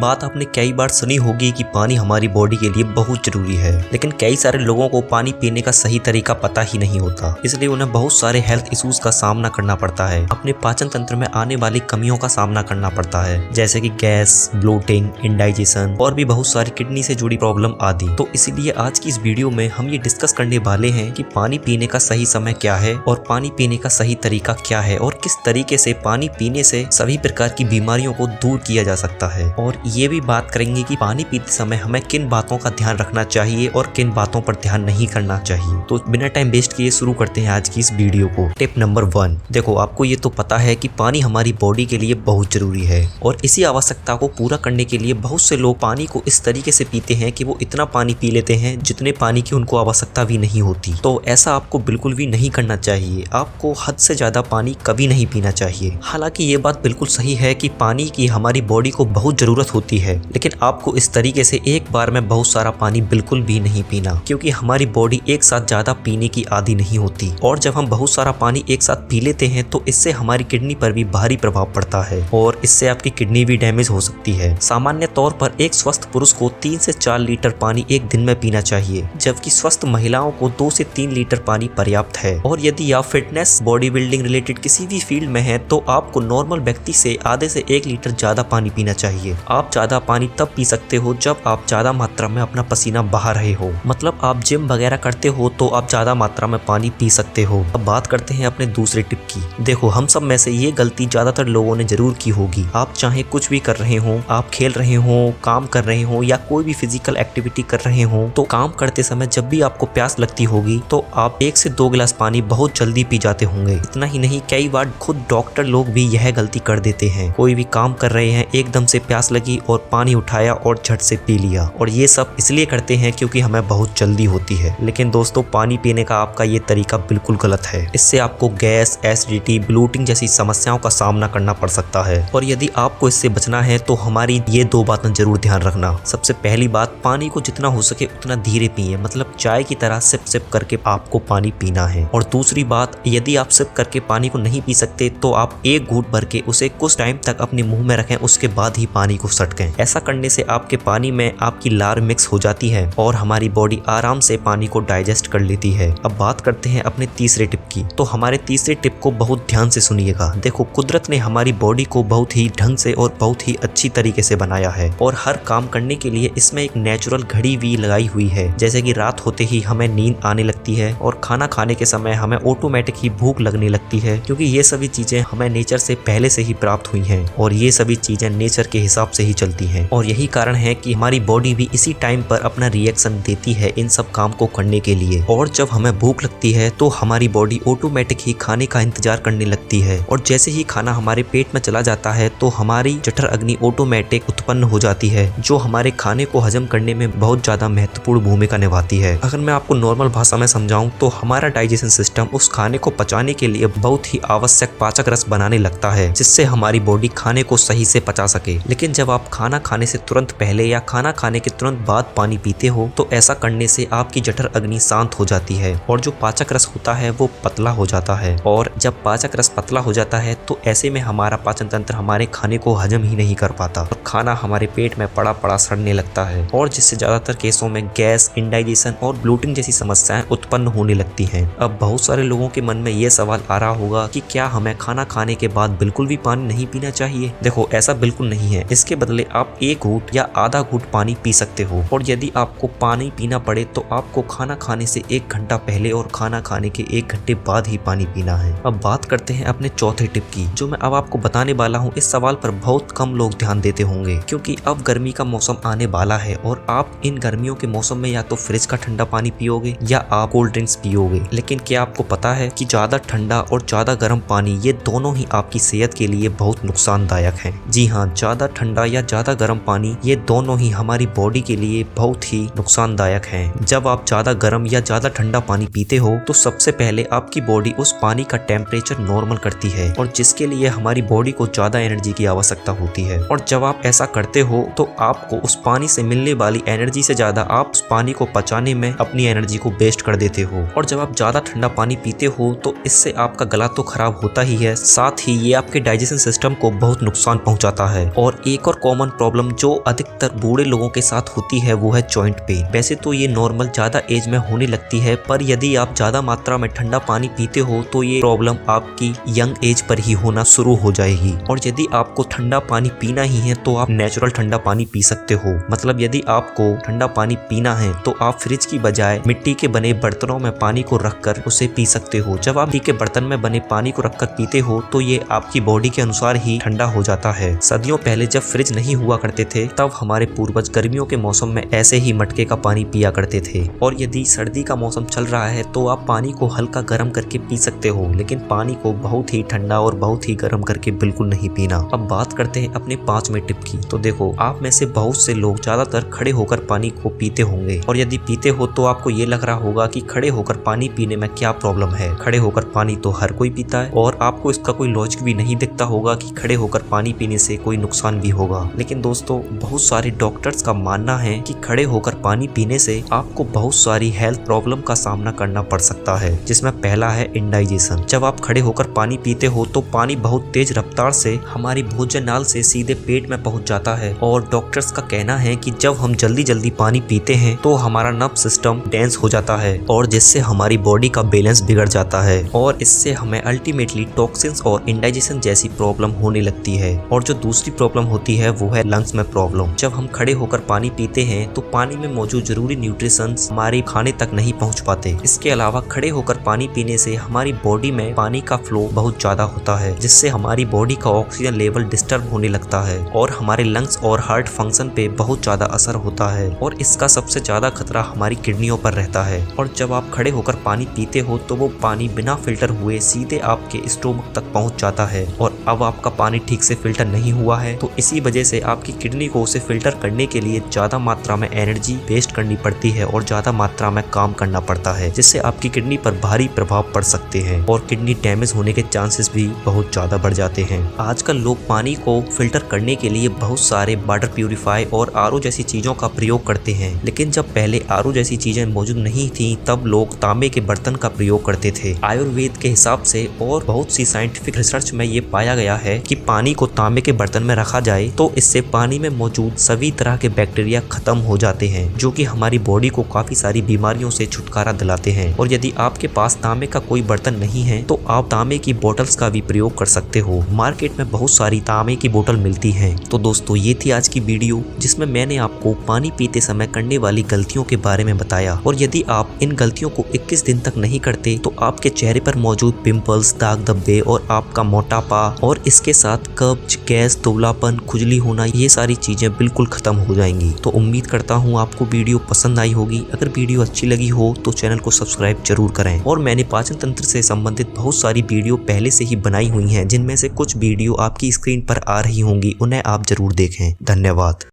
बात आपने कई बार सुनी होगी कि पानी हमारी बॉडी के लिए बहुत जरूरी है, लेकिन कई सारे लोगों को पानी पीने का सही तरीका पता ही नहीं होता, इसलिए उन्हें बहुत सारे हेल्थ इश्यूज का सामना करना पड़ता है। अपने पाचन तंत्र में आने वाली कमियों का सामना करना पड़ता है, जैसे कि गैस, ब्लोटिंग, इंडाइजेशन और भी बहुत सारी किडनी से जुड़ी प्रॉब्लम आदि। तो इसीलिए आज की इस वीडियो में हम ये डिस्कस करने वाले हैं कि पानी पीने का सही समय क्या है और पानी पीने का सही तरीका क्या है और किस तरीके से पानी पीने से सभी प्रकार की बीमारियों को दूर किया जा सकता है। और ये भी बात करेंगे कि पानी पीते समय हमें किन बातों का ध्यान रखना चाहिए और किन बातों पर ध्यान नहीं करना चाहिए। तो बिना टाइम वेस्ट किए शुरू करते हैं आज की इस वीडियो को। टिप नंबर 1, देखो आपको ये तो पता है कि पानी हमारी बॉडी के लिए बहुत जरूरी है और इसी आवश्यकता को पूरा करने के लिए बहुत से लोग पानी को इस तरीके से पीते हैं कि वो इतना पानी पी लेते हैं जितने पानी की उनको आवश्यकता भी नहीं होती। तो ऐसा आपको बिल्कुल भी नहीं करना चाहिए। आपको हद से ज्यादा पानी कभी नहीं पीना चाहिए। हालांकि ये बात बिल्कुल सही है कि पानी की हमारी बॉडी को बहुत जरूरत होती है, लेकिन आपको इस तरीके से एक बार में बहुत सारा पानी बिल्कुल भी नहीं पीना, क्योंकि हमारी बॉडी एक साथ ज्यादा पीने की आदी नहीं होती। और जब हम बहुत सारा पानी एक साथ पी लेते हैं तो इससे हमारी किडनी पर भी भारी प्रभाव पड़ता है और इससे आपकी किडनी भी डैमेज हो सकती है। सामान्य तौर पर एक स्वस्थ पुरुष को 3 से 4 लीटर पानी एक दिन में पीना चाहिए, जबकि स्वस्थ महिलाओं को 2 से 3 लीटर पानी पर्याप्त है। और यदि आप फिटनेस, बॉडी बिल्डिंग रिलेटेड किसी भी फील्ड में हैं तो आपको नॉर्मल व्यक्ति से आधे से 1 लीटर ज्यादा पानी पीना चाहिए। आप ज्यादा पानी तब पी सकते हो जब आप ज्यादा मात्रा में अपना पसीना बहा रहे हो, मतलब आप जिम वगैरह करते हो तो आप ज्यादा मात्रा में पानी पी सकते हो। अब बात करते हैं अपने दूसरे टिप की। देखो हम सब में से ये गलती ज्यादातर लोगों ने जरूर की होगी। आप चाहे कुछ भी कर रहे हो, आप खेल रहे हो, काम कर रहे हो या कोई भी फिजिकल एक्टिविटी कर रहे हो, तो काम करते समय जब भी आपको प्यास लगती होगी तो आप 1 से 2 गिलास पानी बहुत जल्दी पी जाते होंगे। इतना ही नहीं, कई बार खुद डॉक्टर लोग भी यह गलती कर देते हैं। कोई भी काम कर रहे हैं, एकदम से प्यास लगी और पानी उठाया और झट से पी लिया, और ये सब इसलिए करते हैं क्योंकि हमें बहुत जल्दी होती है। लेकिन दोस्तों, पानी पीने का आपका ये तरीका बिल्कुल गलत है। इससे आपको गैस, एसिडिटी, ब्लोटिंग जैसी समस्याओं का सामना करना पड़ सकता है। और यदि आपको इससे बचना है तो हमारी ये 2 बातें जरूर ध्यान रखना। सबसे पहली बात, पानी को जितना हो सके उतना धीरे पिए, मतलब चाय की तरह सिप सिप करके आपको पानी पीना है। और दूसरी बात, यदि आप सिप करके पानी को नहीं पी सकते तो आप एक घूंट भर के उसे कुछ टाइम तक अपने मुंह में रखें, उसके बाद ही पानी को सटकें। ऐसा करने से आपके पानी में आपकी लार मिक्स हो जाती है और हमारी बॉडी आराम से पानी को डाइजेस्ट कर लेती है। अब बात करते हैं अपने तीसरे टिप की। तो हमारे तीसरे टिप को बहुत ध्यान से सुनिएगा। देखो, कुदरत ने हमारी बॉडी को बहुत ही ढंग से और बहुत ही अच्छी तरीके से बनाया है और हर काम करने के लिए इसमें एक नेचुरल घड़ी भी लगाई हुई है। जैसे कि रात होते ही हमें नींद आने लगती है और खाना खाने के समय हमें ऑटोमेटिक ही भूख लगने लगती है, क्योंकि ये सभी चीजें हमें नेचर से पहले से ही प्राप्त हुई हैं और ये सभी चीजें नेचर के हिसाब से ही चलती हैं। और यही कारण है कि हमारी बॉडी भी इसी टाइम पर अपना रिएक्शन देती है इन सब काम को करने के लिए। और जब हमें भूख लगती है तो हमारी बॉडी ऑटोमेटिक ही खाने का इंतजार करने लगती है और जैसे ही खाना हमारे पेट में चला जाता है तो हमारी जठर अग्नि ऑटोमेटिक उत्पन्न हो जाती है, जो हमारे खाने को हजम करने में बहुत ज्यादा महत्वपूर्ण भूमिका निभाती है। अगर मैं आपको नॉर्मल भाषा में समझाऊं तो हमारा डाइजेशन सिस्टम उस खाने को पचाने के लिए बहुत ही आवश्यक पाचक रस बनाने लगता है, जिससे हमारी बॉडी खाने को सही से पचा सके। लेकिन जब आप खाना खाने से तुरंत पहले या खाना खाने के तुरंत बाद पानी पीते हो तो ऐसा करने से आपकी जठर अग्नि शांत हो जाती है और जो पाचक रस होता है वो पतला हो जाता है। और जब पाचक रस पतला हो जाता है तो ऐसे में हमारा पाचन तंत्र हमारे खाने को हजम ही नहीं कर पाता और खाना हमारे पेट में पड़ा पड़ा सड़ने लगता है, और जिससे ज्यादातर केसों में गैस, इंडाइजेशन और ब्लोटिंग जैसी समस्याएं उत्पन्न होने लगती हैं। अब बहुत सारे लोगों के मन में ये सवाल आ रहा होगा कि क्या हमें खाना खाने के बाद बिल्कुल भी पानी नहीं पीना चाहिए? देखो, ऐसा बिल्कुल नहीं है। इसके बदले आप 1 घूंट या आधा घूंट पानी पी सकते हो, और यदि आपको पानी पीना पड़े तो आपको खाना खाने से 1 घंटा पहले और खाना खाने के 1 घंटे बाद ही पानी पीना है। अब बात करते हैं अपने चौथे टिप की, जो मैं अब आपको बताने वाला हूँ। इस सवाल पर बहुत कम लोग ध्यान देते होंगे, क्योंकि अब गर्मी का मौसम आने वाला है और आप इन गर्मियों के मौसम में या तो फ्रिज का ठंडा पानी पियोगे या आप कोल्ड ड्रिंक्स पियोगे। लेकिन क्या आपको पता है कि ज्यादा ठंडा और ज्यादा गर्म पानी ये दोनों ही आपकी सेहत के लिए बहुत नुकसानदायक है। जी हाँ, ज्यादा ठंडा या ज्यादा गर्म पानी ये दोनों ही हमारी बॉडी के लिए बहुत ही नुकसानदायक है। जब आप ज्यादा गर्म या ज्यादा ठंडा पानी पीते हो तो सबसे पहले आपकी बॉडी उस पानी का टेम्परेचर नॉर्मल करती है, और जिसके लिए हमारी बॉडी को ज्यादा एनर्जी की आवश्यकता होती है। और जब आप ऐसा करते हो तो आपको उस पानी से मिलने वाली एनर्जी से ज्यादा आप उस पानी को पचाने में अपनी एनर्जी को वेस्ट कर देते हो। और जब आप ज्यादा ठंडा पानी पीते हो तो इससे आपका गला तो खराब होता ही है, साथ ही ये आपके डाइजेशन सिस्टम को बहुत नुकसान पहुंचाता है। और एक और कॉमन प्रॉब्लम जो अधिकतर बूढ़े लोगों के साथ होती है वो है जॉइंट पेन। वैसे तो ये नॉर्मल ज्यादा एज में होने लगती है, पर यदि आप ज्यादा मात्रा में ठंडा पानी पीते हो तो ये प्रॉब्लम आपकी यंग एज पर ही होना शुरू हो जाएगी। और यदि आपको ठंडा पानी पीना ही है तो आप नेचुरल ठंडा पानी पी सकते हो। मतलब यदि आपको ठंडा पानी पीना है तो आप फ्रिज की बजाय मिट्टी के बने बर्तनों में पानी को रखकर उसे पी सकते हो। जब आप मिट्टी के बर्तन में बने पानी को रखकर पीते हो तो ये आपकी बॉडी के अनुसार ही ठंडा हो जाता है। सदियों पहले जब फ्रिज नहीं हुआ करते थे तब हमारे पूर्वज गर्मियों के मौसम में ऐसे ही मटके का पानी पिया करते थे। और यदि सर्दी का मौसम चल रहा है तो आप पानी को हल्का गर्म करके पी सकते हो, लेकिन पानी को बहुत ही ठंडा और बहुत ही गर्म करके बिल्कुल नहीं पीना। अब बात करते हैं अपने 5 में टिप की। तो देखो, आप में से बहुत से लोग ज्यादातर खड़े होकर पानी को पीते होंगे, और यदि पीते हो तो आपको ये लग रहा होगा कि खड़े होकर पानी पीने में क्या प्रॉब्लम है। खड़े होकर पानी तो हर कोई पीता है और आपको इसका कोई लॉजिक भी नहीं दिखता होगा कि खड़े होकर पानी पीने से कोई नुकसान भी होगा। लेकिन दोस्तों, बहुत सारे डॉक्टर्स का मानना है कि खड़े होकर पानी पीने से आपको बहुत सारी हेल्थ प्रॉब्लम का सामना करना पड़ सकता है, जिसमें पहला है इंडाइजेशन। जब आप खड़े होकर पानी पीते हो तो पानी बहुत तेज रफ्तार से हमारी भोजन नाल से सीधे पेट में पहुंच जाता है, और डॉक्टर्स का कहना है कि जब हम जल्दी जल्दी पानी पीते हैं तो हमारा नर्व सिस्टम टेंस हो जाता है, और जिससे हमारी बॉडी का बैलेंस बिगड़ जाता है, और इससे हमें अल्टीमेटली टॉक्सिन्स और इंडाइजेशन जैसी प्रॉब्लम होने लगती है। और जो दूसरी प्रॉब्लम होती है वो है लंग्स में प्रॉब्लम। जब हम खड़े होकर पानी पीते हैं तो पानी में मौजूद जरूरी न्यूट्रिशंस हमारे खाने तक नहीं पहुंच पाते। इसके अलावा खड़े होकर पानी पीने से हमारी बॉडी में पानी का फ्लो बहुत ज्यादा होता है, जिससे हमारी बॉडी का ऑक्सीजन लेवल डिस्टर्ब होने लगता है और हमारे लंग्स और हार्ट फंक्शन पे बहुत ज्यादा असर होता है, और इसका सबसे ज्यादा खतरा हमारी किडनियों पर रहता है। और जब आप खड़े होकर पानी पीते हो तो वो पानी बिना फिल्टर हुए सीधे आपके स्टोमक तक पहुंच जाता है, और अब आपका पानी ठीक से फिल्टर नहीं हुआ है तो इसी वजह से आपकी किडनी को उसे फिल्टर करने के लिए ज्यादा मात्रा में एनर्जी वेस्ट करनी पड़ती है और ज्यादा मात्रा में काम करना पड़ता है, जिससे आपकी किडनी पर भारी प्रभाव पड़ सकते हैं और किडनी डैमेज होने के चांसेस भी बहुत ज्यादा बढ़ जाते हैं। आजकल लोग पानी को फिल्टर करने के लिए बहुत सारे वाटर प्यूरिफाई और आरओ जैसी चीजों का प्रयोग करते हैं, लेकिन जब पहले आरओ जैसी चीजें मौजूद नहीं थी तब लोग तांबे के बर्तन का प्रयोग करते थे। आयुर्वेद के हिसाब से और बहुत सी साइंटिफिक रिसर्च में ये पाया गया है कि पानी को तांबे के बर्तन में रखा जाए तो इससे पानी में मौजूद सभी तरह के बैक्टीरिया खत्म हो जाते हैं, जो कि हमारी बॉडी को काफी सारी बीमारियों से छुटकारा दिलाते हैं। और यदि आपके पास तांबे का कोई बर्तन नहीं है तो आप तांबे की बोतल्स का भी प्रयोग कर सकते हो। मार्केट में बहुत सारी तांबे की बोतल मिलती हैं। तो दोस्तों, ये थी आज की वीडियो जिसमें मैंने आपको पानी पीते समय करने वाली गलतियों के बारे में बताया। और यदि आप इन गलतियों को 21 दिन तक नहीं करते तो आपके चेहरे पर मौजूद पिंपल्स, दाग धब्बे और आपका मोटापा और इसके साथ कब्ज, गैस, दुबलापन, खुजली होना, ये सारी चीजें बिल्कुल खत्म हो जाएंगी। तो उम्मीद करता हूँ आपको वीडियो पसंद आई होगी। अगर वीडियो अच्छी लगी हो तो चैनल को सब्सक्राइब जरूर करें। और मैंने पाचन तंत्र से संबंधित बहुत सारी वीडियो पहले से ही बनाई हुई हैं, जिनमें से कुछ वीडियो आपकी स्क्रीन पर आ रही होंगी, उन्हें आप जरूर देखें। धन्यवाद।